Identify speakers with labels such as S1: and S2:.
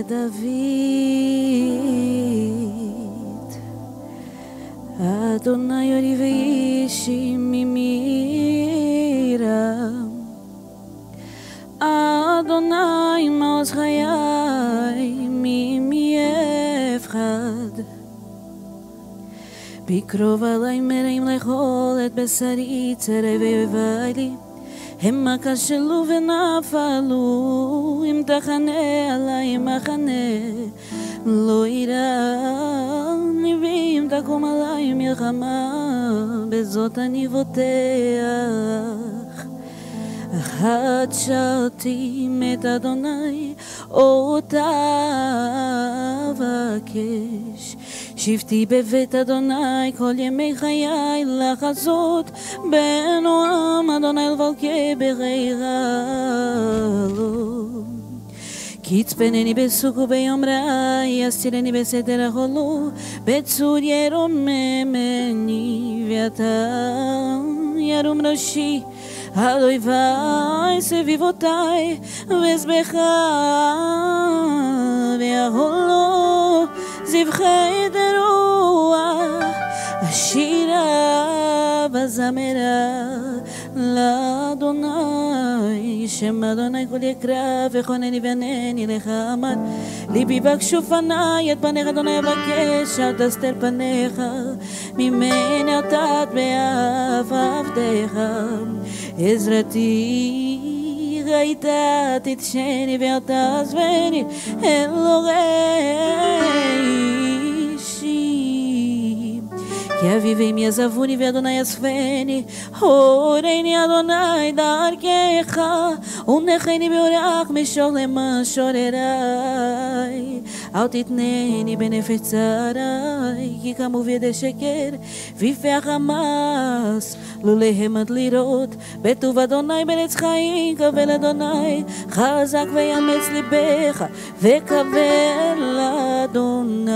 S1: דוד, אדוני אורי ואישי ממירה, אדוני מעוז חיי ממי אפחד, בקרוב עלי מרים לאכול את בשרי צרי ואויבי לי, המה כשלו ונפלו, אם תחנה עלי מחנה לא ירא לי, ואם תקום עלי מלחמה בזאת אני בוטח. אחת שאלתי מת אדוני אותה אבקש, שבתי בבית אדוני כל ימי חיי, לחזות בנועם אדוני לבלכי בחירה לו. כי יצפנני בסוג וביום רע, יסתירני בסתר החולו, בצור ירוממני, ואתה ירום ראשי על אויבי סביבותי, ואזבחה והחולו זבחי דרוע, השירה בזמרה לאדוני, שם אדוני כל יקרא וכונני וענני לך אמר, ליבי בקשו פניי את פניך אדוני אבקש, אל תסתר פניך ממני, אל תט באף עבדיך. עזרתי ראיתה תתשני ואל תעזבני אלוהי אישי, כי אביבים יעזבוני ואדוני יאספני, הורני אדוני דרכך ונחני באורך משוך למשוררי, אל תתנני בנפש צרי, כי קמו בידי שקר ויפי החמאס לא להמד לראות, בטוב אדוני בארץ חיים קבל אדוני, חזק ויאמץ ליבך וקבל אדוני.